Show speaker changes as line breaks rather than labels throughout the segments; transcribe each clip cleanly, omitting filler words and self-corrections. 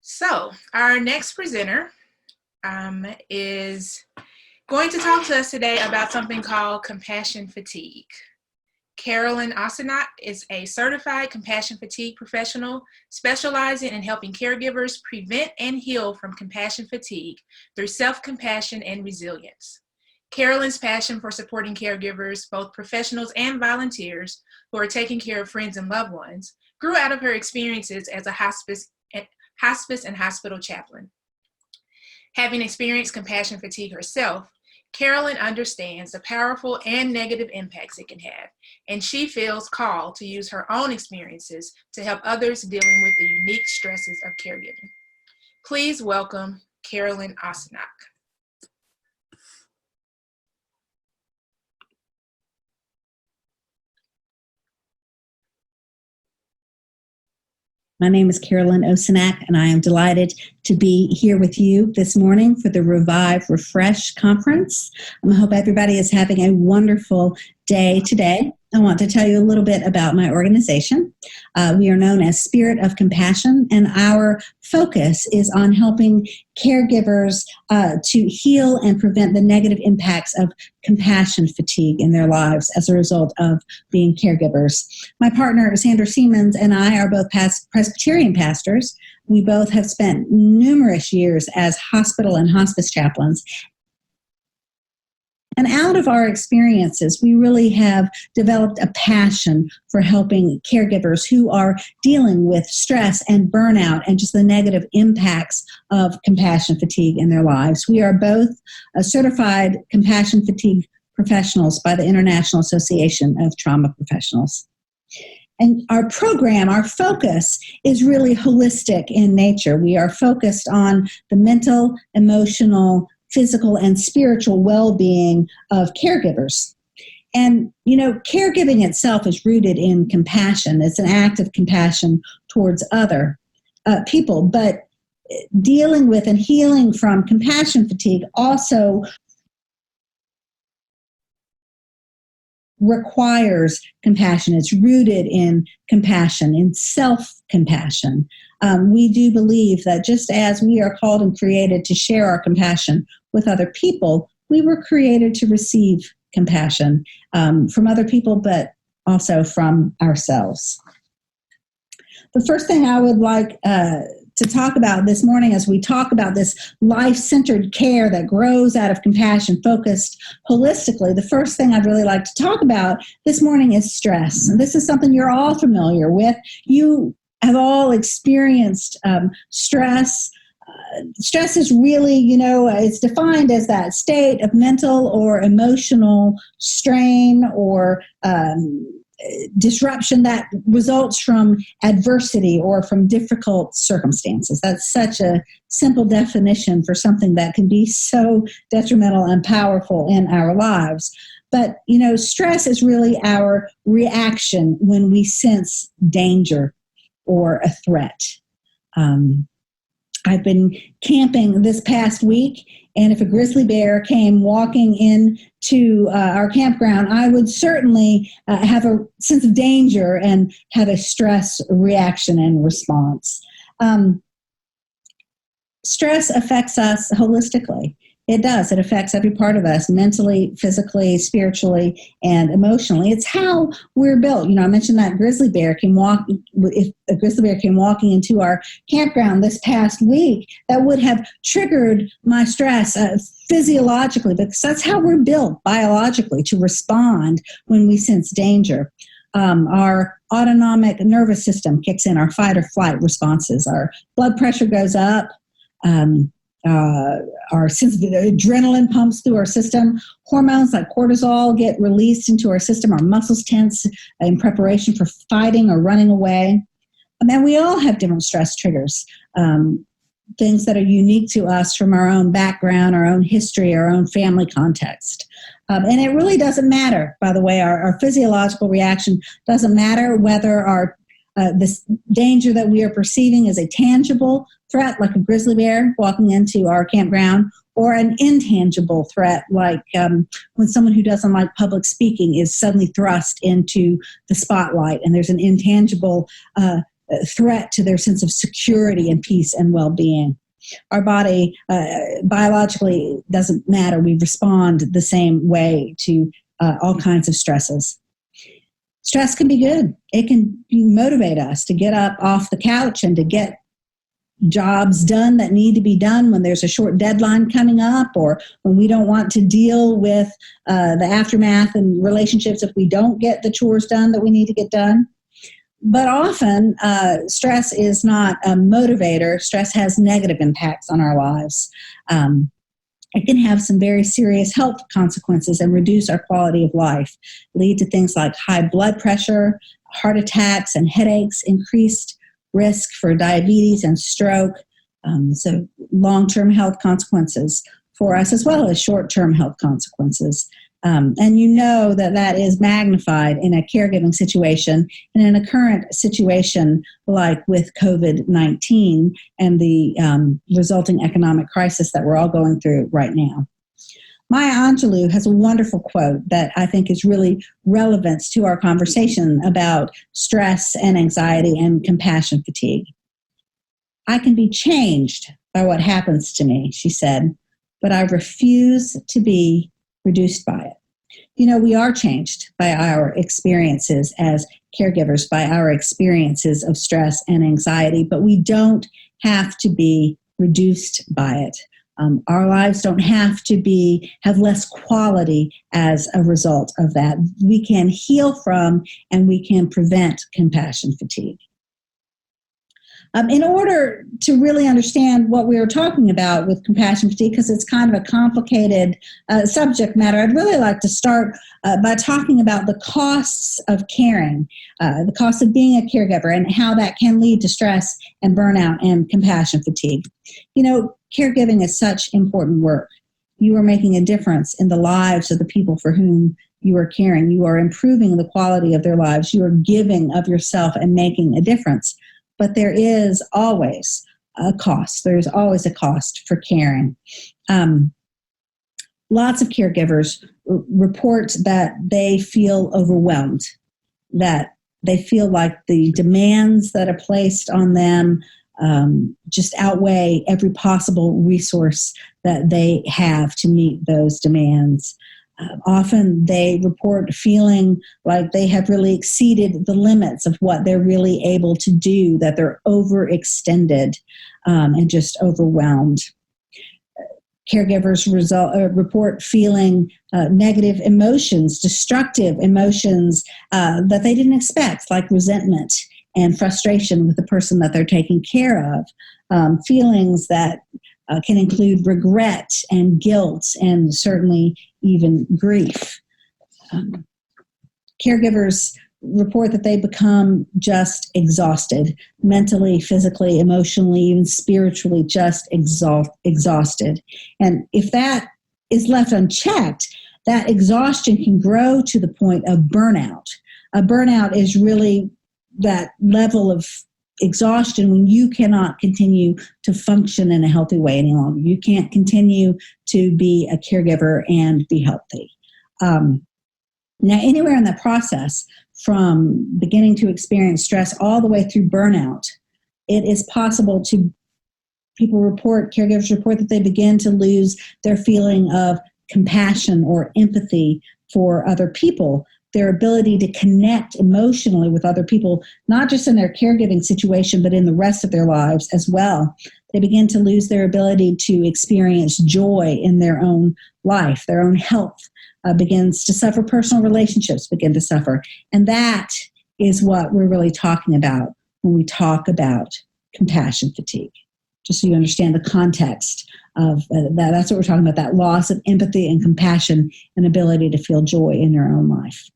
So our next presenter is going to talk to us today about something called compassion fatigue. Carolyn Osoinoch is a certified compassion fatigue professional specializing in helping caregivers prevent and heal from compassion fatigue through self-compassion and resilience. Carolyn's passion for supporting caregivers, both professionals and volunteers who are taking care of friends and loved ones, grew out of her experiences as a hospice and hospital chaplain. Having experienced compassion fatigue herself, Carolyn understands the powerful and negative impacts it can have, and she feels called to use her own experiences to help others dealing with the unique stresses of caregiving. Please welcome Carolyn Osoinoch.
My name is Carolyn Osoinoch, and I am delighted to be here with you this morning for the Revive Refresh Conference. I hope everybody is having a wonderful day today. I want to tell you a little bit about my organization. We are known as Spirit of Compassion, and our focus is on helping caregivers to heal and prevent the negative impacts of compassion fatigue in their lives as a result of being caregivers. My partner, Sandra Siemens, and I are both Presbyterian pastors. We both have spent numerous years as hospital and hospice chaplains. And out of our experiences, we really have developed a passion for helping caregivers who are dealing with stress and burnout and just the negative impacts of compassion fatigue in their lives. We are both certified compassion fatigue professionals by the International Association of Trauma Professionals. And our program, our focus is really holistic in nature. We are focused on the mental, emotional, physical, and spiritual well-being of caregivers. And, caregiving itself is rooted in compassion. It's an act of compassion towards other people. But dealing with and healing from compassion fatigue also requires compassion. It's rooted in compassion, in self-compassion. We do believe that just as we are called and created to share our compassion with other people, we were created to receive compassion from other people, but also from ourselves. The first thing I would like to talk about this morning as we talk about this life-centered care that grows out of compassion focused holistically, the first thing I'd really like to talk about this morning is stress. And this is something you're all familiar with. You have all experienced stress. Stress is really, it's defined as that state of mental or emotional strain or disruption that results from adversity or from difficult circumstances. That's such a simple definition for something that can be so detrimental and powerful in our lives. But, stress is really our reaction when we sense danger or a threat. I've been camping this past week, and if a grizzly bear came walking into our campground, I would certainly have a sense of danger and have a stress reaction and response. Stress affects us holistically. It does. It affects every part of us, mentally, physically, spiritually, and emotionally. It's how we're built. I mentioned that grizzly bear if a grizzly bear came walking into our campground this past week, that would have triggered my stress physiologically, because that's how we're built biologically, to respond when we sense danger. Our autonomic nervous system kicks in, our fight or flight responses. Our blood pressure goes up. Our sense of adrenaline pumps through our system. Hormones like cortisol get released into our system. Our muscles tense in preparation for fighting or running away. And then we all have different stress triggers, things that are unique to us from our own background, our own history, our own family context. And it really doesn't matter, by the way, our physiological reaction doesn't matter whether this danger that we are perceiving is a tangible threat, like a grizzly bear walking into our campground, or an intangible threat, like when someone who doesn't like public speaking is suddenly thrust into the spotlight, and there's an intangible threat to their sense of security and peace and well-being. Our body biologically doesn't matter. We respond the same way to all kinds of stresses. Stress can be good. It can motivate us to get up off the couch and to get jobs done that need to be done when there's a short deadline coming up, or when we don't want to deal with the aftermath and relationships if we don't get the chores done that we need to get done. But often, stress is not a motivator. Stress has negative impacts on our lives. It can have some very serious health consequences and reduce our quality of life, lead to things like high blood pressure, heart attacks and headaches, increased risk for diabetes and stroke, so long-term health consequences for us, as well as short-term health consequences. And you know that is magnified in a caregiving situation and in a current situation like with COVID-19 and the resulting economic crisis that we're all going through right now. Maya Angelou has a wonderful quote that I think is really relevant to our conversation about stress and anxiety and compassion fatigue. "I can be changed by what happens to me," she said, "but I refuse to be reduced by it." You know, we are changed by our experiences as caregivers, by our experiences of stress and anxiety, but we don't have to be reduced by it. Our lives don't have to have less quality as a result of that. We can heal from and we can prevent compassion fatigue. In order to really understand what we were talking about with compassion fatigue, because it's kind of a complicated subject matter, I'd really like to start by talking about the costs of caring, the cost of being a caregiver, and how that can lead to stress and burnout and compassion fatigue. You know, caregiving is such important work. You are making a difference in the lives of the people for whom you are caring. You are improving the quality of their lives. You are giving of yourself and making a difference. But there is always a cost. There's always a cost for caring. Lots of caregivers report that they feel overwhelmed, that they feel like the demands that are placed on them just outweigh every possible resource that they have to meet those demands. Often they report feeling like they have really exceeded the limits of what they're really able to do, that they're overextended and just overwhelmed. Caregivers report feeling negative emotions, destructive emotions that they didn't expect, like resentment and frustration with the person that they're taking care of, feelings that can include regret and guilt and certainly even grief. Caregivers report that they become just exhausted, mentally, physically, emotionally, even spiritually, just exhausted. And if that is left unchecked, that exhaustion can grow to the point of burnout. A burnout is really that level of exhaustion when you cannot continue to function in a healthy way any longer. You can't continue to be a caregiver and be healthy. Now, anywhere in that process, from beginning to experience stress all the way through burnout, it is possible caregivers report that they begin to lose their feeling of compassion or empathy for other people, their ability to connect emotionally with other people, not just in their caregiving situation, but in the rest of their lives as well. They begin to lose their ability to experience joy in their own life. Their own health begins to suffer. Personal relationships begin to suffer. And that is what we're really talking about when we talk about compassion fatigue. Just so you understand the context of that. That's what we're talking about, that loss of empathy and compassion and ability to feel joy in your own life.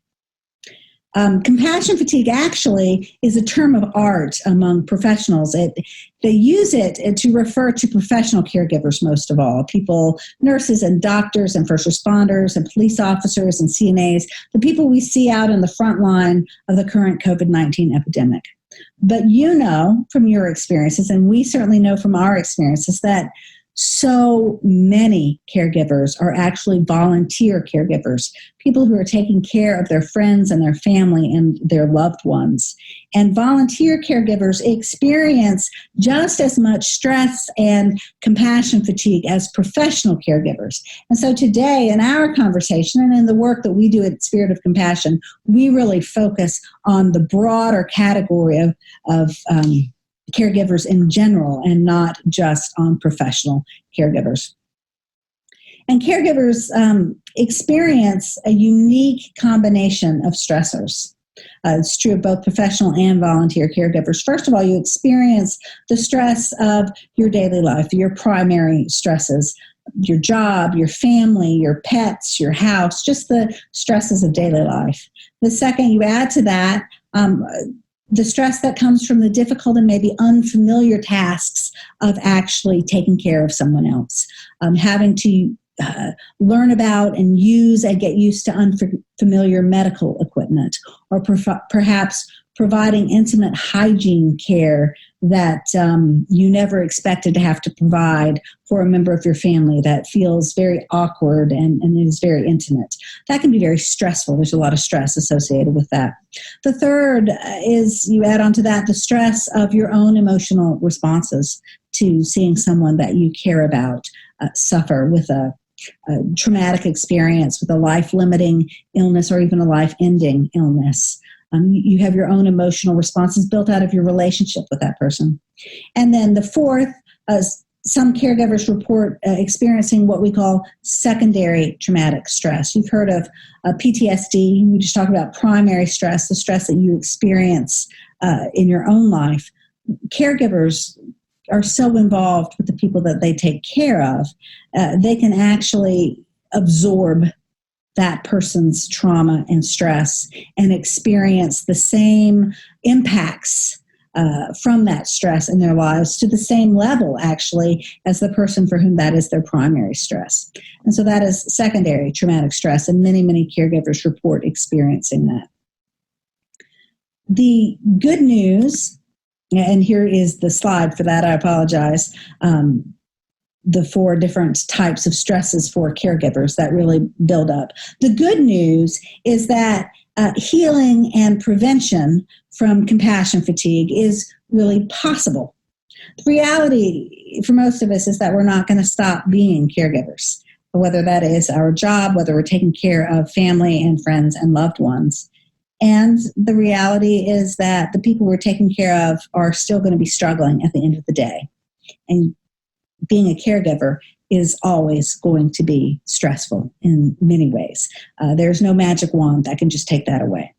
Compassion fatigue actually is a term of art among professionals. They use it to refer to professional caregivers most of all, people, nurses and doctors and first responders and police officers and CNAs, the people we see out in the front line of the current COVID-19 epidemic. But you know from your experiences, and we certainly know from our experiences, that So many caregivers are actually volunteer caregivers, people who are taking care of their friends and their family and their loved ones. And volunteer caregivers experience just as much stress and compassion fatigue as professional caregivers. And so today in our conversation and in the work that we do at Spirit of Compassion, we really focus on the broader category of caregivers in general and not just on professional caregivers. And caregivers experience a unique combination of stressors. It's true of both professional and volunteer caregivers. First of all, you experience the stress of your daily life, your primary stresses, your job, your family, your pets, your house, just the stresses of daily life. The second, you add to that the stress that comes from the difficult and maybe unfamiliar tasks of actually taking care of someone else, having to learn about and use and get used to unfamiliar medical equipment, or perhaps providing intimate hygiene care that you never expected to have to provide for a member of your family that feels very awkward and is very intimate. That can be very stressful. There's a lot of stress associated with that. The third is, you add on to that, the stress of your own emotional responses to seeing someone that you care about suffer with a traumatic experience, with a life-limiting illness or even a life-ending illness. You have your own emotional responses built out of your relationship with that person. And then the fourth, some caregivers report experiencing what we call secondary traumatic stress. You've heard of PTSD. We just talked about primary stress, the stress that you experience in your own life. Caregivers are so involved with the people that they take care of, they can actually absorb that person's trauma and stress and experience the same impacts from that stress in their lives to the same level, actually, as the person for whom that is their primary stress. And so that is secondary traumatic stress, and many, many caregivers report experiencing that. The good news, and here is the slide for that, I apologize, the four different types of stresses for caregivers that really build up. The good news is that healing and prevention from compassion fatigue is really possible. The reality for most of us is that we're not going to stop being caregivers, whether that is our job, whether we're taking care of family and friends and loved ones. And the reality is that the people we're taking care of are still going to be struggling at the end of the day. And being a caregiver is always going to be stressful in many ways. There's no magic wand that can just take that away.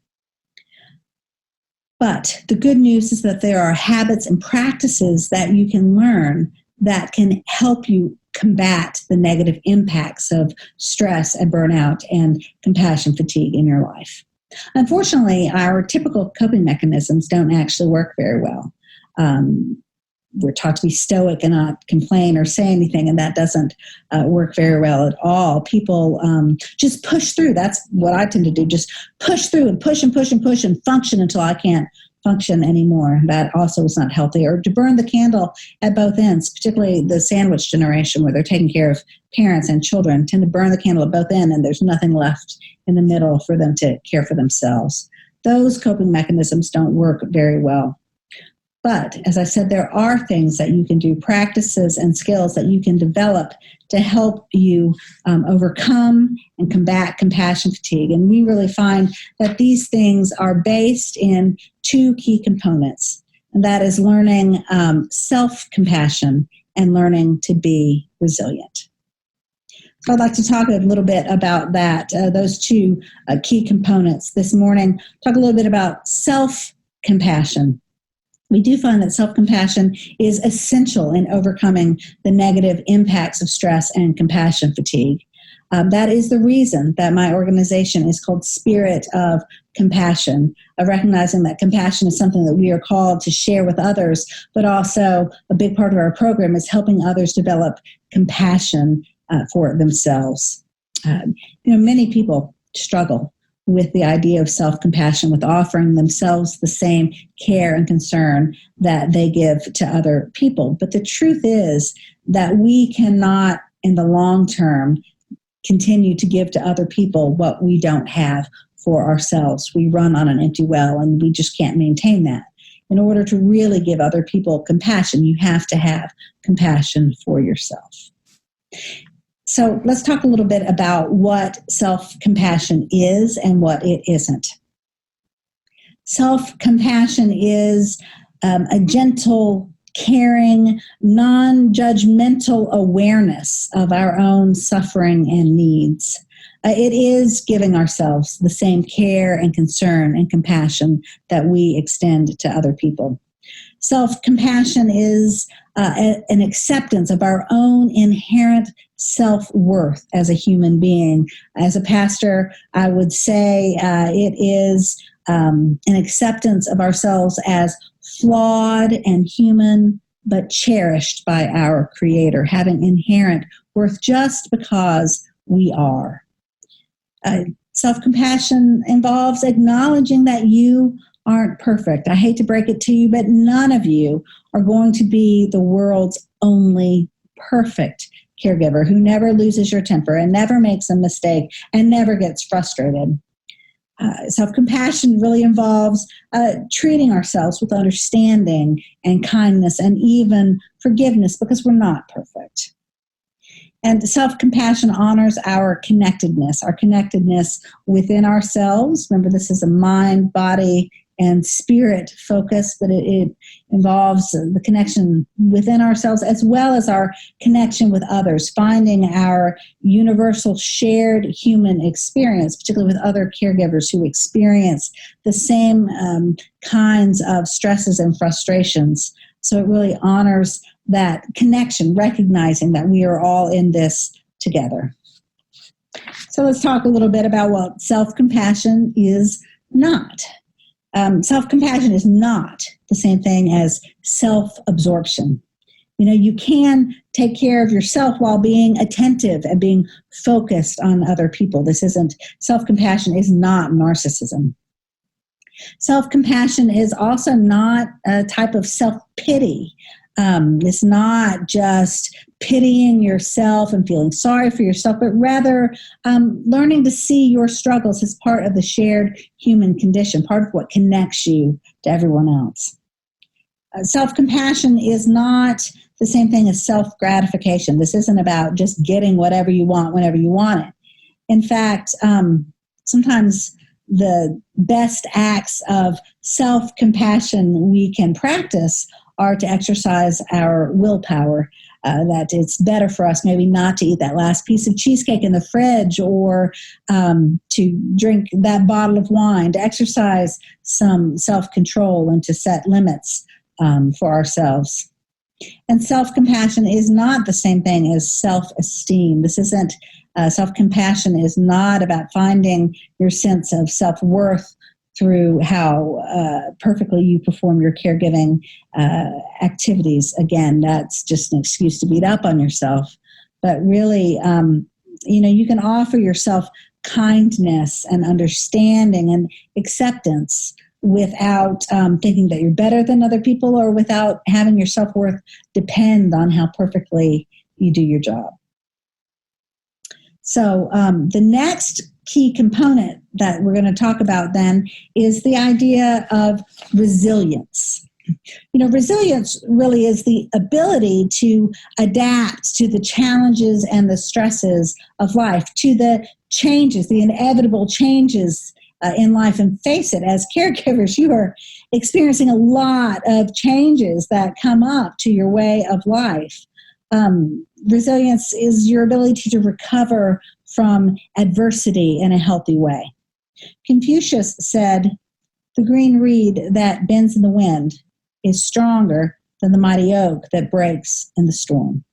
But the good news is that there are habits and practices that you can learn that can help you combat the negative impacts of stress and burnout and compassion fatigue in your life. Unfortunately, our typical coping mechanisms don't actually work very well. We're taught to be stoic and not complain or say anything, and that doesn't work very well at all. People just push through. That's what I tend to do, just push through and push and push and push and function until I can't function anymore. That also is not healthy. Or to burn the candle at both ends, particularly the sandwich generation where they're taking care of parents and children, tend to burn the candle at both ends and there's nothing left in the middle for them to care for themselves. Those coping mechanisms don't work very well. But as I said, there are things that you can do, practices and skills that you can develop to help you overcome and combat compassion fatigue. And we really find that these things are based in two key components, and that is learning self-compassion and learning to be resilient. So I'd like to talk a little bit about that, those two key components this morning. Talk a little bit about self-compassion. We do find that self-compassion is essential in overcoming the negative impacts of stress and compassion fatigue. That is the reason that my organization is called Spirit of Compassion, recognizing that compassion is something that we are called to share with others, but also a big part of our program is helping others develop compassion for themselves. Many people struggle with the idea of self-compassion, with offering themselves the same care and concern that they give to other people. But the truth is that we cannot, in the long term, continue to give to other people what we don't have for ourselves. We run on an empty well, and we just can't maintain that. In order to really give other people compassion, you have to have compassion for yourself. So let's talk a little bit about what self-compassion is and what it isn't. Self-compassion is a gentle, caring, non-judgmental awareness of our own suffering and needs. It is giving ourselves the same care and concern and compassion that we extend to other people. Self-compassion is an acceptance of our own inherent self-worth as a human being. As a pastor, I would say it is an acceptance of ourselves as flawed and human, but cherished by our Creator, having inherent worth just because we are. Self-compassion involves acknowledging that you aren't perfect. I hate to break it to you, but none of you are going to be the world's only perfect caregiver who never loses your temper and never makes a mistake and never gets frustrated. Self-compassion really involves treating ourselves with understanding and kindness and even forgiveness because we're not perfect. And self-compassion honors our connectedness within ourselves. Remember, this is a mind, body, and spirit focus, but it involves the connection within ourselves as well as our connection with others, finding our universal shared human experience, particularly with other caregivers who experience the same kinds of stresses and frustrations. So it really honors that connection, recognizing that we are all in this together. So let's talk a little bit about what self-compassion is not. Self-compassion is not the same thing as self-absorption. You can take care of yourself while being attentive and being focused on other people. Self-compassion is not narcissism. Self-compassion is also not a type of self-pity. It's not just pitying yourself and feeling sorry for yourself, but rather learning to see your struggles as part of the shared human condition, part of what connects you to everyone else. Self-compassion is not the same thing as self-gratification. This isn't about just getting whatever you want whenever you want it. In fact, sometimes the best acts of self-compassion we can practice are to exercise our willpower, that it's better for us maybe not to eat that last piece of cheesecake in the fridge or to drink that bottle of wine, to exercise some self-control and to set limits for ourselves. And self-compassion is not the same thing as self-esteem. Self-compassion is not about finding your sense of self-worth through how perfectly you perform your caregiving activities. Again, that's just an excuse to beat up on yourself. But really, you can offer yourself kindness and understanding and acceptance without thinking that you're better than other people or without having your self-worth depend on how perfectly you do your job. So the next key component that we're going to talk about then is the idea of resilience. Resilience really is the ability to adapt to the challenges and the stresses of life, to the changes, the inevitable changes in life, and face it, as caregivers, you are experiencing a lot of changes that come up to your way of life. Resilience is your ability to recover from adversity in a healthy way. Confucius said, "The green reed that bends in the wind is stronger than the mighty oak that breaks in the storm."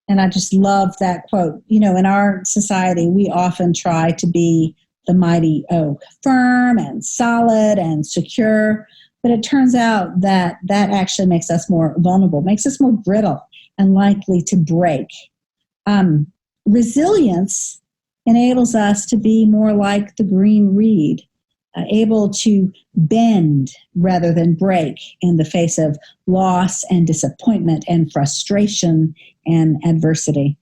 And I just love that quote. In our society, we often try to be the mighty oak, firm and solid and secure, but it turns out that actually makes us more vulnerable, makes us more brittle and likely to break. Resilience enables us to be more like the green reed, able to bend rather than break in the face of loss and disappointment and frustration and adversity.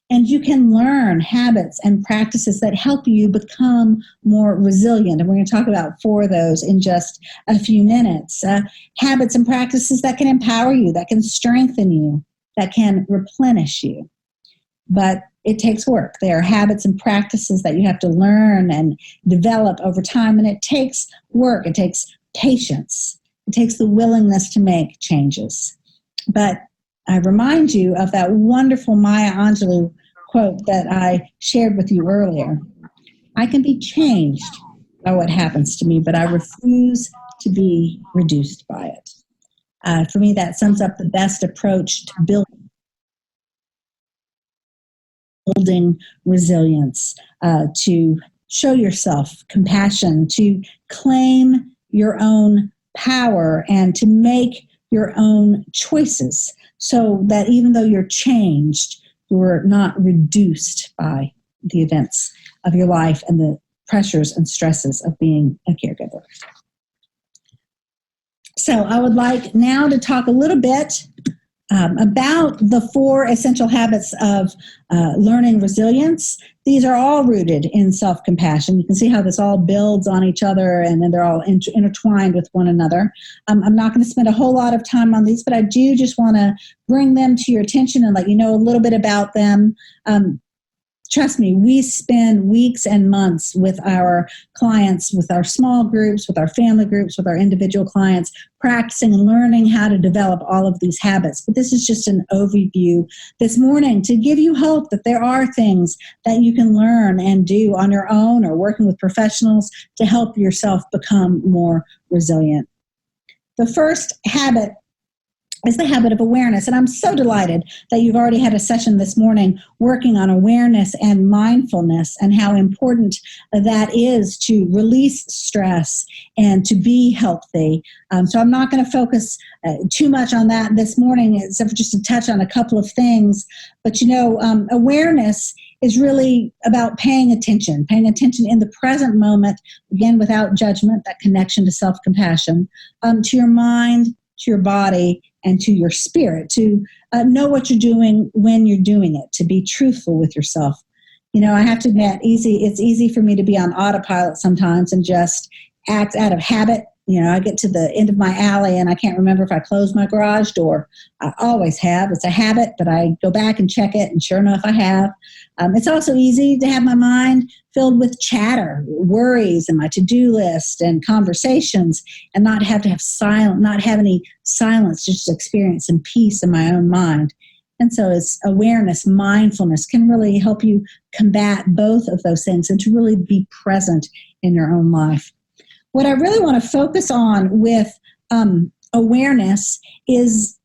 And you can learn habits and practices that help you become more resilient. And we're going to talk about 4 of those in just a few minutes. Habits and practices that can empower you, that can strengthen you, that can replenish you. But it takes work. There are habits and practices that you have to learn and develop over time. And it takes work. It takes patience. It takes the willingness to make changes. But I remind you of that wonderful Maya Angelou quote that I shared with you earlier. I can be changed by what happens to me, but I refuse to be reduced by it. For me, that sums up the best approach to building resilience, to show yourself compassion, to claim your own power, and to make your own choices so that even though you're changed, you're not reduced by the events of your life and the pressures and stresses of being a caregiver. So I would like now to talk a little bit about the 4 essential habits of learning resilience. These are all rooted in self-compassion. You can see how this all builds on each other, and then they're all intertwined with one another. I'm not going to spend a whole lot of time on these, but I do just want to bring them to your attention and let you know a little bit about them. Trust me, we spend weeks and months with our clients, with our small groups, with our family groups, with our individual clients, practicing and learning how to develop all of these habits. But this is just an overview this morning to give you hope that there are things that you can learn and do on your own or working with professionals to help yourself become more resilient. The first habit is the habit of awareness. And I'm so delighted that you've already had a session this morning working on awareness and mindfulness and how important that is to release stress and to be healthy. So I'm not going to focus too much on that this morning, except for just to touch on a couple of things. But, awareness is really about paying attention in the present moment, again, without judgment, that connection to self-compassion, to your mind, to your body, and to your spirit, to know what you're doing when you're doing it, to be truthful with yourself. I have to admit, it's easy for me to be on autopilot sometimes and just act out of habit. I get to the end of my alley and I can't remember if I closed my garage door. I always have. It's a habit, but I go back and check it, and sure enough, I have. It's also easy to have my mind filled with chatter, worries, and my to-do list and conversations, and not have any silence, just experience some peace in my own mind. And so it's awareness, mindfulness can really help you combat both of those things and to really be present in your own life. What I really want to focus on with awareness is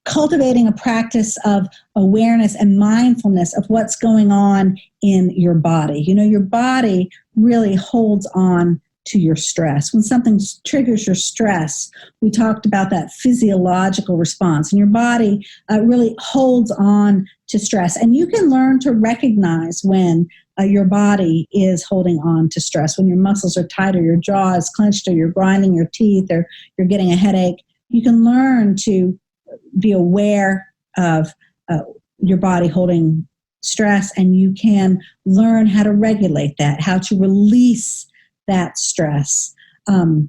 cultivating a practice of awareness and mindfulness of what's going on in your body. Your body really holds on to your stress. When something triggers your stress, we talked about that physiological response, and your body really holds on to stress. And you can learn to recognize when your body is holding on to stress, when your muscles are tight or your jaw is clenched or you're grinding your teeth or you're getting a headache. You can learn to be aware of your body holding stress, and you can learn how to regulate that, how to release that stress. You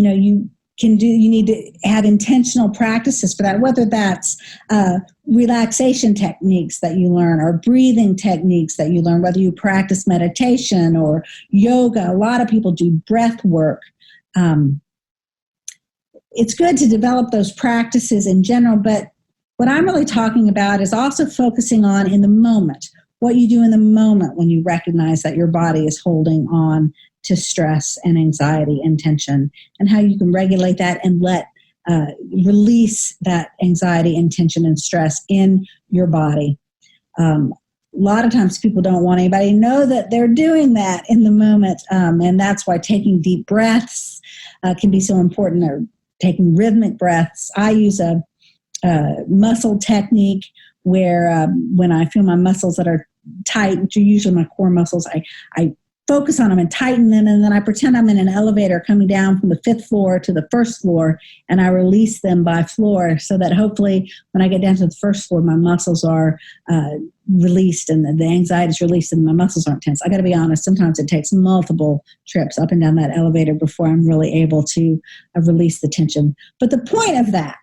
need to have intentional practices for that, whether that's relaxation techniques that you learn or breathing techniques that you learn, whether you practice meditation or yoga. A lot of people do breath work. It's good to develop those practices in general, but what I'm really talking about is also focusing on in the moment, what you do in the moment when you recognize that your body is holding on to stress and anxiety and tension, and how you can regulate that and release that anxiety and tension and stress in your body. A lot of times people don't want anybody to know that they're doing that in the moment, and that's why taking deep breaths can be so important, or taking rhythmic breaths. I use a muscle technique where when I feel my muscles that are tight, which are usually my core muscles, I focus on them and tighten them, and then I pretend I'm in an elevator coming down from the 5th floor to the 1st floor, and I release them by floor so that hopefully when I get down to the 1st floor, my muscles are released and the anxiety is released and my muscles aren't tense. I got to be honest, sometimes it takes multiple trips up and down that elevator before I'm really able to release the tension. But the point of that,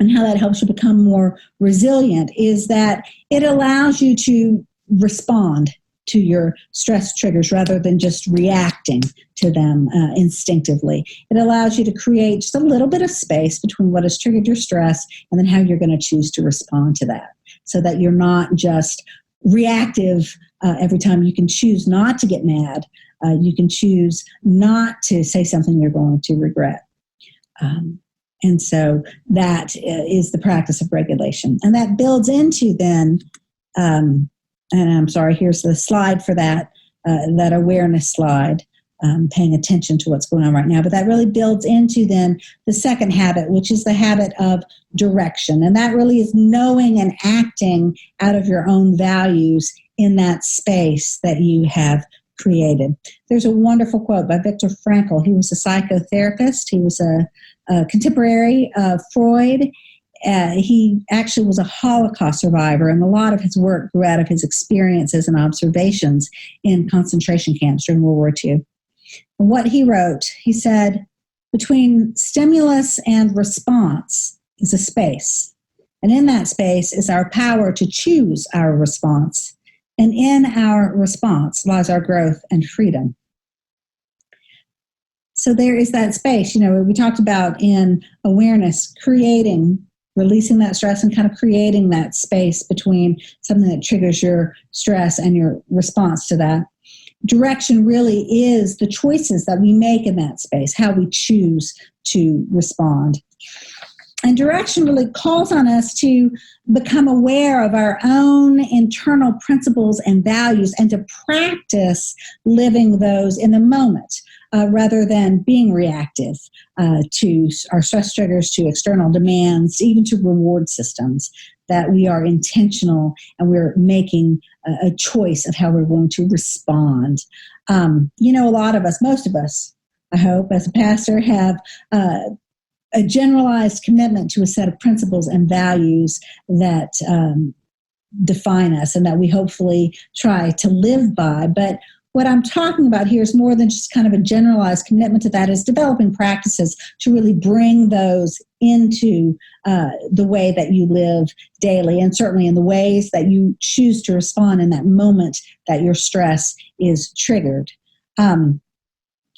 and how that helps you become more resilient, is that it allows you to respond to your stress triggers rather than just reacting to them instinctively. It allows you to create just a little bit of space between what has triggered your stress and then how you're going to choose to respond to that, so that you're not just reactive every time. You can choose not to get mad. You can choose not to say something you're going to regret. And so that is the practice of regulation. And that builds into then, and I'm sorry, here's the slide for that, that awareness slide, paying attention to what's going on right now. But that really builds into then the second habit, which is the habit of direction. And that really is knowing and acting out of your own values in that space that you have created. There's a wonderful quote by Viktor Frankl. He was a psychotherapist. He was a contemporary of Freud. He actually was a Holocaust survivor, and a lot of his work grew out of his experiences and observations in concentration camps during World War II. And what he wrote, he said, between stimulus and response is a space. And in that space is our power to choose our response. And in our response lies our growth and freedom. So there is that space. We talked about in awareness, releasing that stress and kind of creating that space between something that triggers your stress and your response to that. Direction really is the choices that we make in that space, how we choose to respond. And direction really calls on us to become aware of our own internal principles and values and to practice living those in the moment rather than being reactive to our stress triggers, to external demands, even to reward systems, that we are intentional and we're making a choice of how we're going to respond. A lot of us, most of us, I hope, as a pastor, have a generalized commitment to a set of principles and values that define us and that we hopefully try to live by. But what I'm talking about here is more than just kind of a generalized commitment to that, is developing practices to really bring those into the way that you live daily, and certainly in the ways that you choose to respond in that moment that your stress is triggered.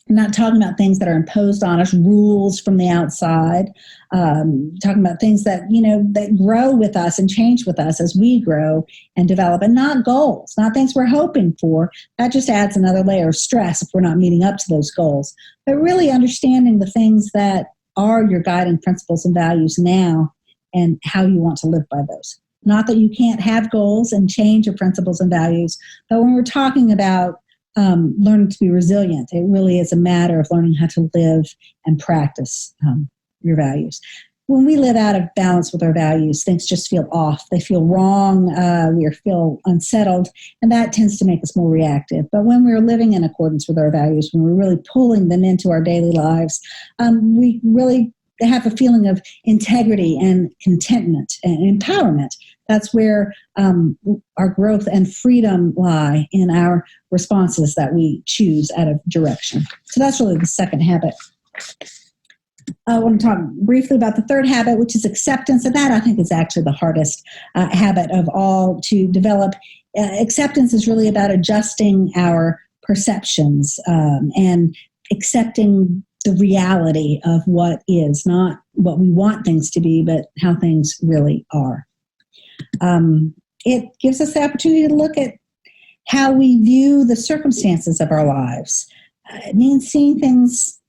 I'm not talking about things that are imposed on us, rules from the outside, talking about things that, that grow with us and change with us as we grow and develop, and not goals, not things we're hoping for. That just adds another layer of stress if we're not meeting up to those goals. But really understanding the things that are your guiding principles and values now and how you want to live by those. Not that you can't have goals and change your principles and values, but when we're talking about learning to be resilient, it really is a matter of learning how to live and practice your values. When we live out of balance with our values, things just feel off. They feel wrong. We feel unsettled, and that tends to make us more reactive. But when we're living in accordance with our values, when we're really pulling them into our daily lives, we really have a feeling of integrity and contentment and empowerment. That's where our growth and freedom lie, in our responses that we choose out of direction. So that's really the second habit. I want to talk briefly about the third habit, which is acceptance. And that, I think, is actually the hardest habit of all to develop. Acceptance is really about adjusting our perceptions and accepting the reality of what is, not what we want things to be, but how things really are. It gives us the opportunity to look at how we view the circumstances of our lives. It means seeing things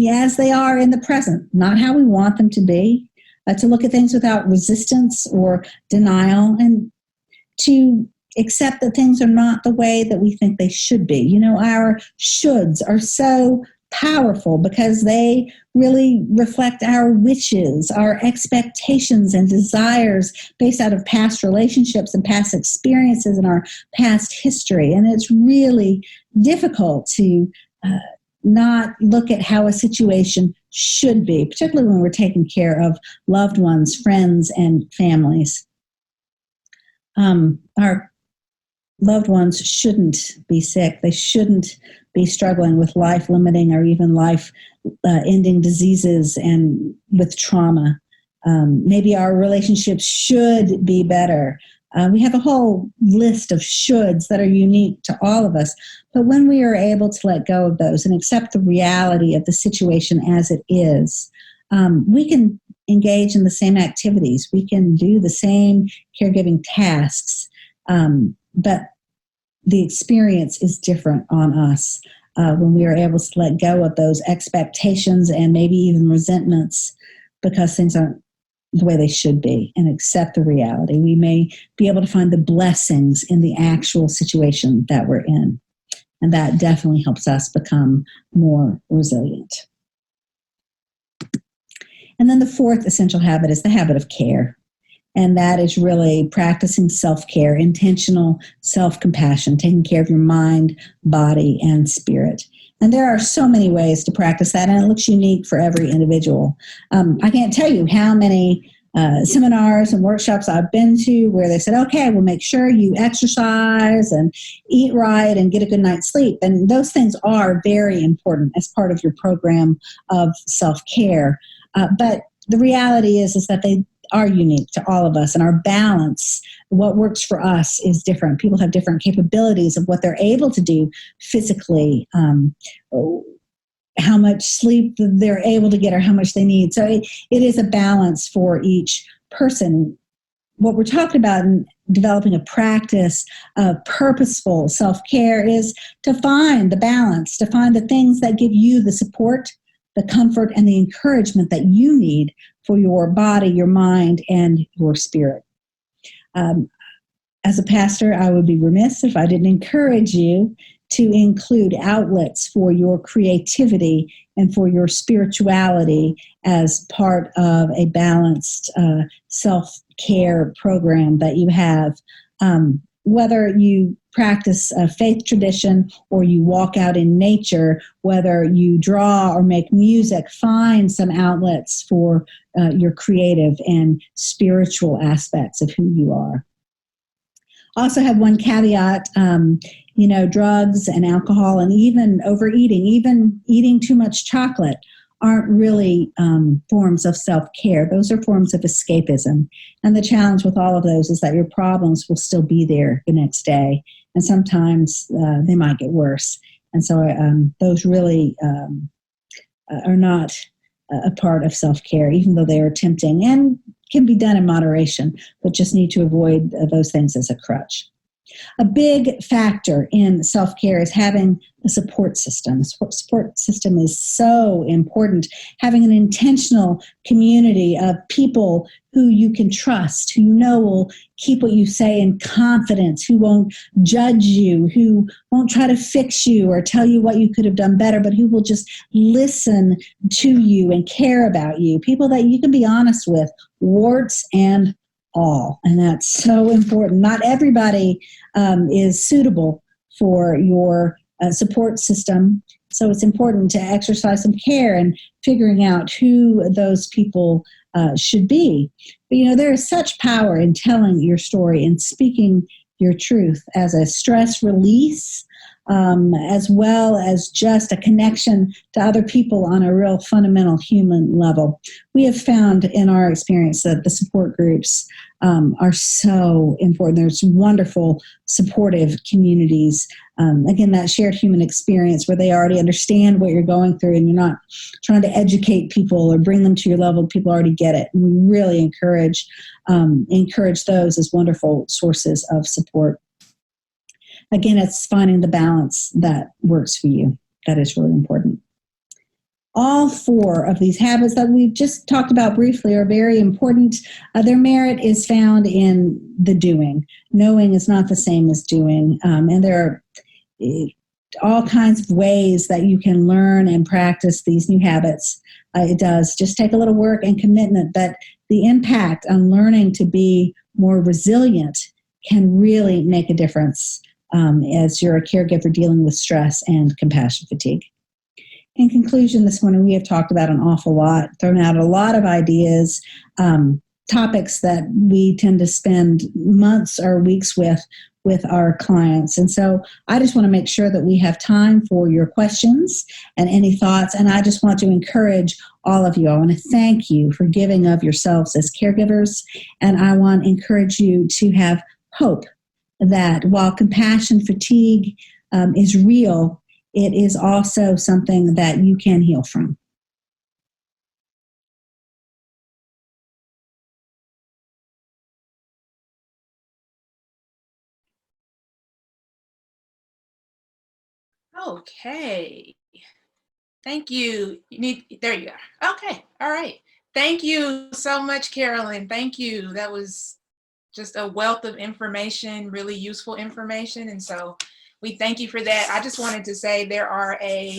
as they are in the present, not how we want them to be, to look at things without resistance or denial, and to accept that things are not the way that we think they should be. Our shoulds are so powerful because they really reflect our wishes, our expectations and desires based out of past relationships and past experiences and our past history. And it's really difficult to not look at how a situation should be, particularly when we're taking care of loved ones, friends, and families. Our loved ones shouldn't be sick. They shouldn't be struggling with life-limiting or even life-ending diseases and with trauma. Maybe our relationships should be better. We have a whole list of shoulds that are unique to all of us. But when we are able to let go of those and accept the reality of the situation as it is, we can engage in the same activities. We can do the same caregiving tasks. But the experience is different on us when we are able to let go of those expectations and maybe even resentments because things aren't the way they should be and accept the reality. We may be able to find the blessings in the actual situation that we're in. And that definitely helps us become more resilient. And then the fourth essential habit is the habit of care. And that is really practicing self-care, intentional self-compassion, taking care of your mind, body, and spirit. And there are so many ways to practice that, and it looks unique for every individual. I can't tell you how many seminars and workshops I've been to where they said, okay, well, make sure you exercise and eat right and get a good night's sleep. And those things are very important as part of your program of self-care. But the reality is that they are unique to all of us, and our balance, what works for us, is different. People have different capabilities of what they're able to do physically, how much sleep they're able to get or how much they need. So it is a balance for each person. What we're talking about in developing a practice of purposeful self-care is to find the balance, to find the things that give you the support, the comfort, and the encouragement that you need for your body, your mind, and your spirit. As a pastor, I would be remiss if I didn't encourage you to include outlets for your creativity and for your spirituality as part of a balanced self-care program that you have. Whether you practice a faith tradition or you walk out in nature, whether you draw or make music, find some outlets for your creative and spiritual aspects of who you are. Also have one caveat, drugs and alcohol and even overeating, even eating too much chocolate aren't really forms of self-care. Those are forms of escapism. And the challenge with all of those is that your problems will still be there the next day. And sometimes they might get worse. And so those really are not a part of self-care, even though they are tempting and can be done in moderation, but just need to avoid those things as a crutch. A big factor in self-care is having a support system. The support system is so important. Having an intentional community of people who you can trust, who you know will keep what you say in confidence, who won't judge you, who won't try to fix you or tell you what you could have done better, but who will just listen to you and care about you. People that you can be honest with, warts and all. And that's so important. Not everybody is suitable for your support system. So it's important to exercise some care in figuring out who those people should be. But, there is such power in telling your story and speaking your truth as a stress release, as well as just a connection to other people on a real fundamental human level. We have found in our experience that the support groups are so important. There's wonderful supportive communities. Again, that shared human experience where they already understand what you're going through and you're not trying to educate people or bring them to your level. People already get it. And we really encourage those as wonderful sources of support. Again, it's finding the balance that works for you. That is really important. All four of these habits that we've just talked about briefly are very important. Their merit is found in the doing. Knowing is not the same as doing. And there are all kinds of ways that you can learn and practice these new habits. It does just take a little work and commitment, but the impact on learning to be more resilient can really make a difference as you're a caregiver dealing with stress and compassion fatigue. In conclusion, this morning we have talked about an awful lot, thrown out a lot of ideas, topics that we tend to spend months or weeks with our clients. And so I just want to make sure that we have time for your questions and any thoughts. And I just want to encourage all of you. I want to thank you for giving of yourselves as caregivers. And I want to encourage you to have hope that while compassion fatigue is real, it is also something that you can heal from.
Okay. Thank you. There you are. Okay. All right. Thank you so much, Carolyn. Thank you. That was just a wealth of information, really useful information. And so we thank you for that. I just wanted to say there are a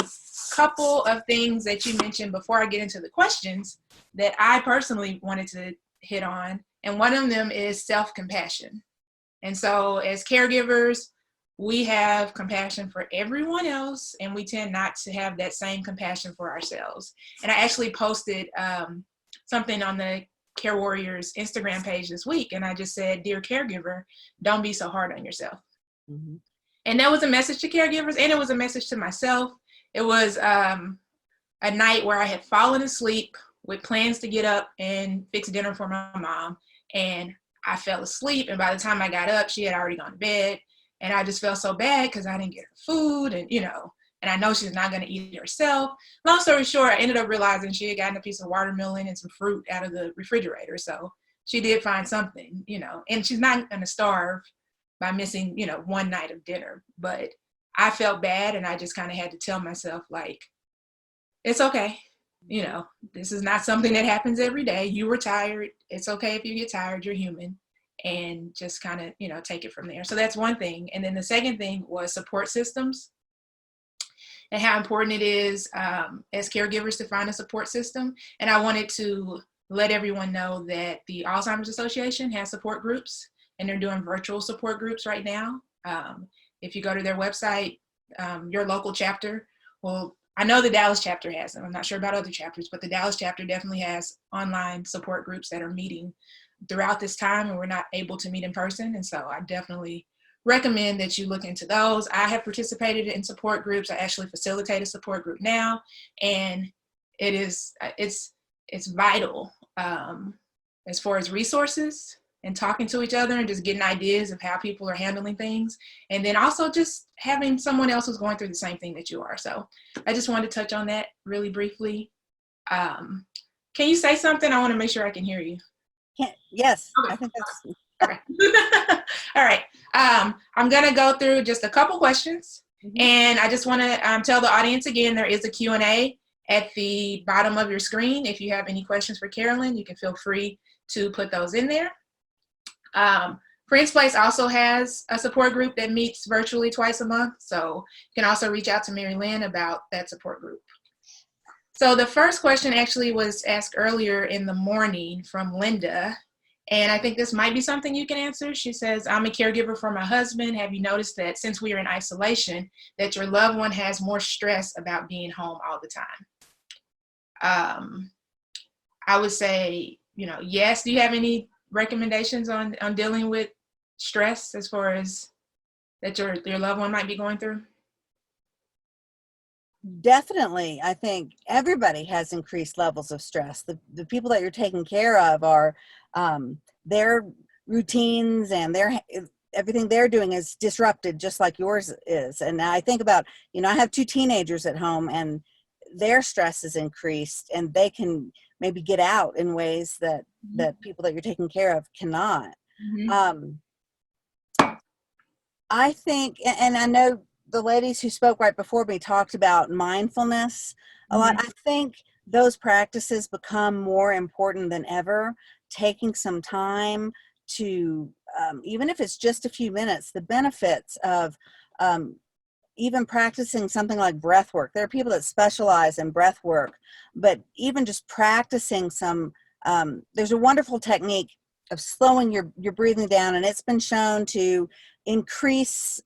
couple of things that you mentioned before I get into the questions that I personally wanted to hit on. And one of them is self-compassion. And so as caregivers, we have compassion for everyone else, and we tend not to have that same compassion for ourselves. And I actually posted something on the Care Warriors Instagram page this week, and I just said, dear caregiver, don't be so hard on yourself. Mm-hmm. And that was a message to caregivers, and it was a message to myself. It was a night where I had fallen asleep with plans to get up and fix dinner for my mom, and I fell asleep, and by the time I got up, she had already gone to bed. And I just felt so bad because I didn't get her food, and and I know she's not going to eat it herself. Long story short, I ended up realizing she had gotten a piece of watermelon and some fruit out of the refrigerator. So she did find something, and she's not going to starve by missing, one night of dinner. But I felt bad, and I just kind of had to tell myself, like, it's okay. This is not something that happens every day. You were tired. It's okay if you get tired. You're human. And just kind of, take it from there. So that's one thing. And then the second thing was support systems and how important it is as caregivers to find a support system. And I wanted to let everyone know that the Alzheimer's Association has support groups, and they're doing virtual support groups right now. If you go to their website, your local chapter, well, I know the Dallas chapter has them. I'm not sure about other chapters, but the Dallas chapter definitely has online support groups that are meeting throughout this time, and we're not able to meet in person. And so I definitely recommend that you look into those. I have participated in support groups. I actually facilitate a support group now, and it's vital as far as resources and talking to each other and just getting ideas of how people are handling things. And then also just having someone else who's going through the same thing that you are. So I just wanted to touch on that really briefly. Can you say something? I want to make sure I can hear you.
Yes,
okay.
I think that's
okay. All right. I'm going to go through just a couple questions, and I just want to tell the audience again, there is a Q&A at the bottom of your screen. If you have any questions for Carolyn, you can feel free to put those in there. Friends Place also has a support group that meets virtually twice a month, so you can also reach out to Mary Lynn about that support group. So the first question actually was asked earlier in the morning from Linda, and I think this might be something you can answer. She says, I'm a caregiver for my husband. Have you noticed that since we are in isolation, that your loved one has more stress about being home all the time? I would say, yes. Do you have any recommendations on dealing with stress as far as that your loved one might be going through?
definitely. I think everybody has increased levels of stress. The people that you're taking care of are their routines and everything they're doing is disrupted just like yours is. And I think about, I have 2 teenagers at home, and their stress is increased, and they can maybe get out in ways that people that you're taking care of cannot. I think, and I know the ladies who spoke right before me talked about mindfulness a lot. I think those practices become more important than ever. Taking some time to, even if it's just a few minutes, the benefits of even practicing something like breath work. There are people that specialize in breath work, but even just practicing some, there's a wonderful technique of slowing your breathing down, and it's been shown to increase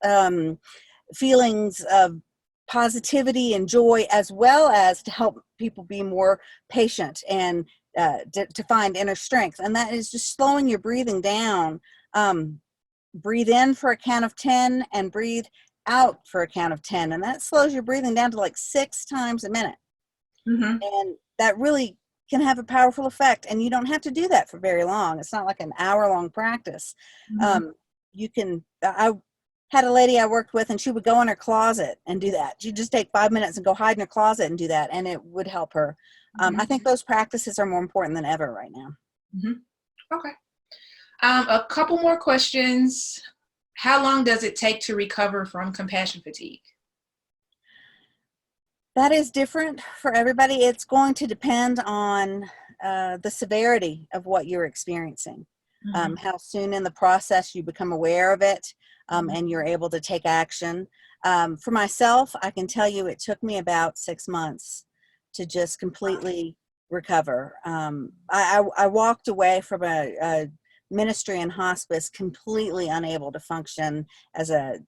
feelings of positivity and joy, as well as to help people be more patient and to find inner strength. And that is just slowing your breathing down. Breathe in for a count of 10 and breathe out for a count of 10. And that slows your breathing down to like 6 times a minute.
Mm-hmm.
And that really can have a powerful effect. And you don't have to do that for very long. It's not like an hour-long practice.
Mm-hmm.
I had a lady I worked with, and she would go in her closet and do that. She'd just take 5 minutes and go hide in her closet and do that, and it would help her.
Mm-hmm.
I think those practices are more important than ever right now.
Mm-hmm. Okay. A couple more questions. How long does it take to recover from compassion fatigue?
That is different for everybody. It's going to depend on the severity of what you're experiencing,
Mm-hmm.
how soon in the process you become aware of it, and you're able to take action. For myself, I can tell you it took me about 6 months to just completely recover. I walked away from a ministry in hospice completely unable to function as a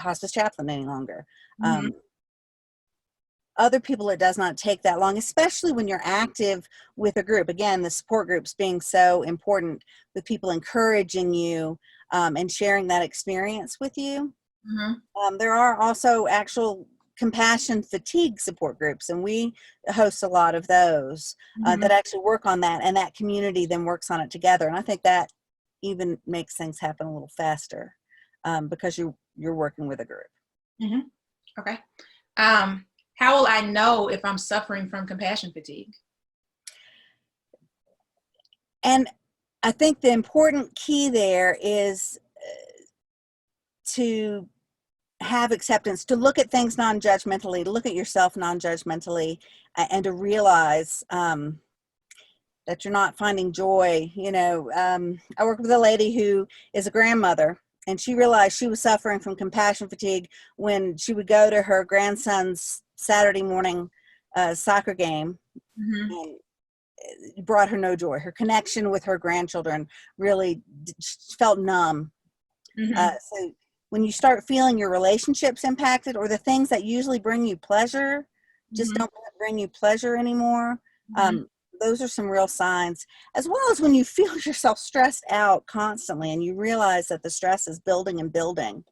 hospice chaplain any longer.
Mm-hmm.
Other people, it does not take that long, especially when you're active with a group. Again, the support groups being so important, with people encouraging you and sharing that experience with you.
Mm-hmm.
There are also actual compassion fatigue support groups, and we host a lot of those that actually work on that, and that community then works on it together. And I think that even makes things happen a little faster because you're working with a group.
Mm-hmm. Okay. How will I know if I'm suffering from compassion fatigue?
And I think the important key there is to have acceptance, to look at things non-judgmentally, to look at yourself non-judgmentally, and to realize that you're not finding joy. I work with a lady who is a grandmother, and she realized she was suffering from compassion fatigue when she would go to her grandson's Saturday morning soccer game.
Mm-hmm.
And it brought her no joy. Her connection with her grandchildren really felt numb.
Mm-hmm.
So when you start feeling your relationships impacted, or the things that usually bring you pleasure just don't bring you pleasure anymore, those are some real signs. As well as when you feel yourself stressed out constantly and you realize that the stress is building and building.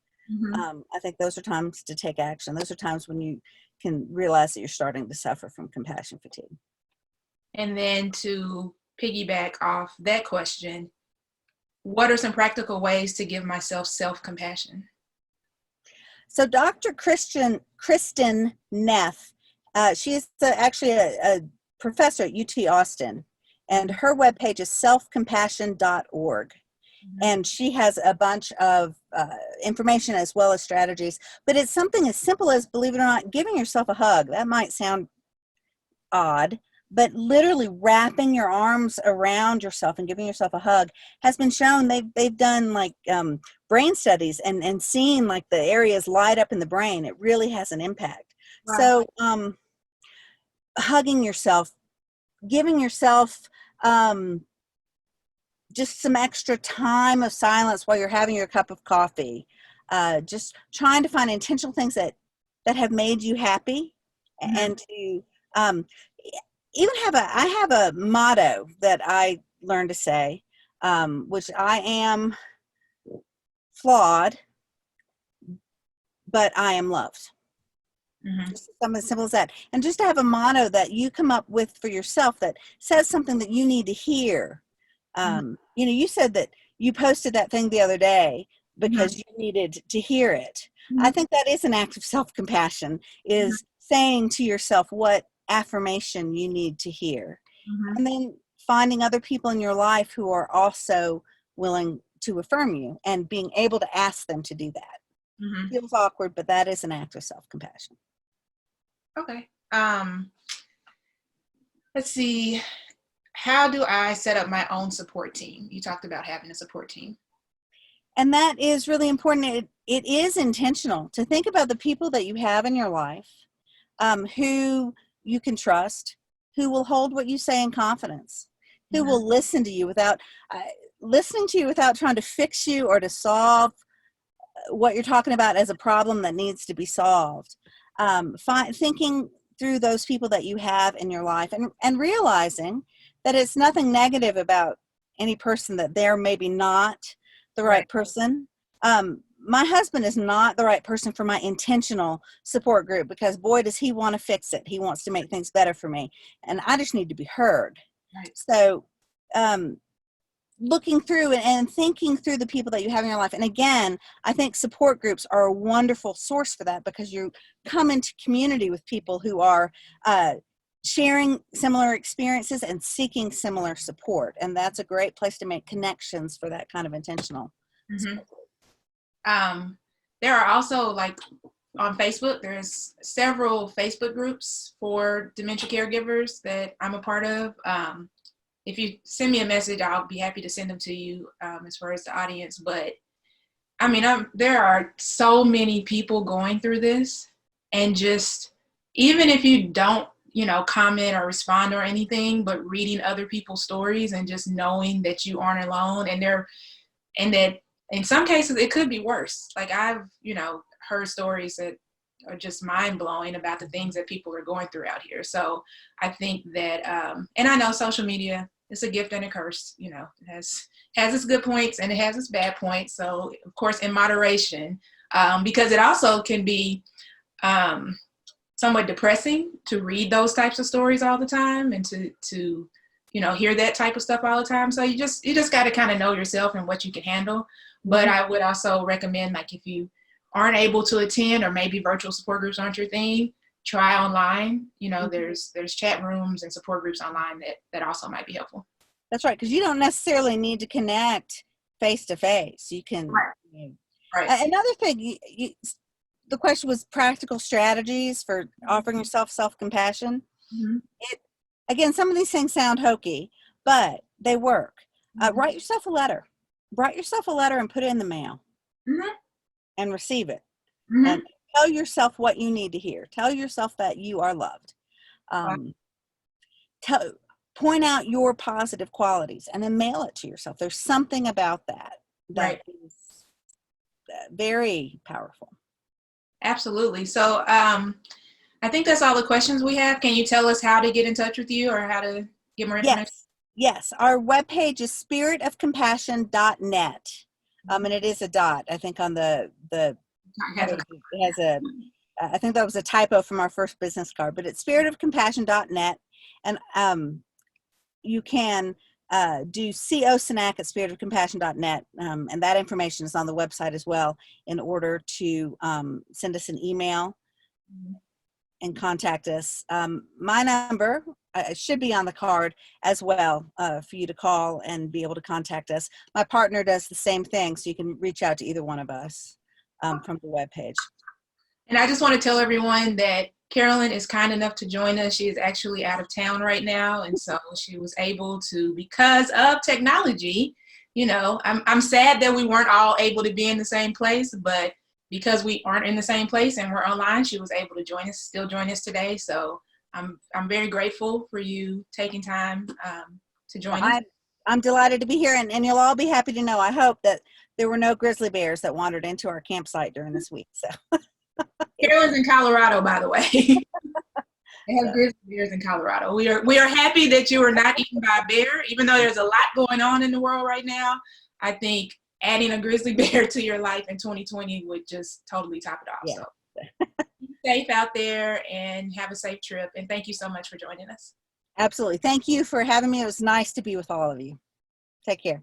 I think those are times to take action. Those are times when you can realize that you're starting to suffer from compassion fatigue.
And then to piggyback off that question, what are some practical ways to give myself self-compassion?
So Dr. Kristen Neff, she is actually a professor at UT Austin, and her webpage is selfcompassion.org. And she has a bunch of information as well as strategies, but it's something as simple as, believe it or not, giving yourself a hug. That might sound odd, but literally wrapping your arms around yourself and giving yourself a hug has been shown. They've done like brain studies and seen like the areas light up in the brain. It really has an impact.
Wow.
So hugging yourself, giving yourself just some extra time of silence while you're having your cup of coffee, just trying to find intentional things that have made you happy, and to even I have a motto that I learned to say, which I am flawed, but I am loved. Just something as simple as that. And just to have a motto that you come up with for yourself that says something that you need to hear. You said that you posted that thing the other day because you needed to hear it. I think that is an act of self-compassion, is saying to yourself what affirmation you need to hear. And then finding other people in your life who are also willing to affirm you and being able to ask them to do that. It feels awkward, but that is an act of self-compassion.
Okay. Let's see. How do I set up my own support team? You talked about having a support team.
And that is really important. it is intentional to think about the people that you have in your life, who you can trust, who will hold what you say in confidence, who will listen to you without listening to you without trying to fix you or to solve what you're talking about as a problem that needs to be solved. Thinking through those people that you have in your life, and realizing that it's nothing negative about any person, that they're maybe not the right person. My husband is not the right person for my intentional support group, because boy, does he want to fix it. He wants to make things better for me, and I just need to be heard. Right. So looking through and thinking through the people that you have in your life. And again, I think support groups are a wonderful source for that, because you come into community with people who are sharing similar experiences and seeking similar support. And that's a great place to make connections for that kind of intentional.
There are also, like, on Facebook, there's several Facebook groups for dementia caregivers that I'm a part of. If you send me a message, I'll be happy to send them to you, as far as the audience. But I mean, there are so many people going through this, and just, even if you don't, comment or respond or anything, but reading other people's stories and just knowing that you aren't alone, and that in some cases it could be worse. Like, I've, heard stories that are just mind-blowing about the things that people are going through out here. So I think that, and I know social media is a gift and a curse. It has its good points and it has its bad points. So, of course, in moderation, because it also can be somewhat depressing to read those types of stories all the time, and to hear that type of stuff all the time. So you just got to kind of know yourself and what you can handle. But I would also recommend, like, if you aren't able to attend, or maybe virtual support groups aren't your thing, try online. There's chat rooms and support groups online that also might be helpful.
That's right, because you don't necessarily need to connect face to face. You can.
Right.
Another thing, the question was practical strategies for offering yourself self-compassion. Again, some of these things sound hokey, but they work. Write yourself a letter. Write yourself a letter and put it in the mail. And receive it. And tell yourself what you need to hear. Tell yourself that you are loved. Point out your positive qualities, and then mail it to yourself. There's something about that is very powerful. Absolutely.
So I think that's all the questions we have. Can you tell us how to get in touch with you, or how to get more information?
Yes. Our webpage is spiritofcompassion.net. And it is a dot, I think, on the it has a, I think that was a typo from our first business card, but it's spiritofcompassion.net. And you can do Osoinoch at spiritofcompassion.net. And that information is on the website as well, in order to send us an email and contact us. My number should be on the card as well, for you to call and be able to contact us. My partner does the same thing, so you can reach out to either one of us from the webpage.
And I just want to tell everyone that Carolyn is kind enough to join us. She is actually out of town right now, and so she was able to, because of technology. I'm sad that we weren't all able to be in the same place, but because we aren't in the same place and we're online, she was able to still join us today. So I'm very grateful for you taking time to join us.
I'm delighted to be here, and you'll all be happy to know, I hope, that there were no grizzly bears that wandered into our campsite during this week. So
Carolyn's in Colorado, by the way. They have grizzly bears in Colorado. We are happy that you were not eaten by a bear, even though there's a lot going on in the world right now. I think adding a grizzly bear to your life in 2020 would just totally top it off.
Yeah.
So be safe out there and have a safe trip. And thank you so much for joining us.
Absolutely. Thank you for having me. It was nice to be with all of you. Take care.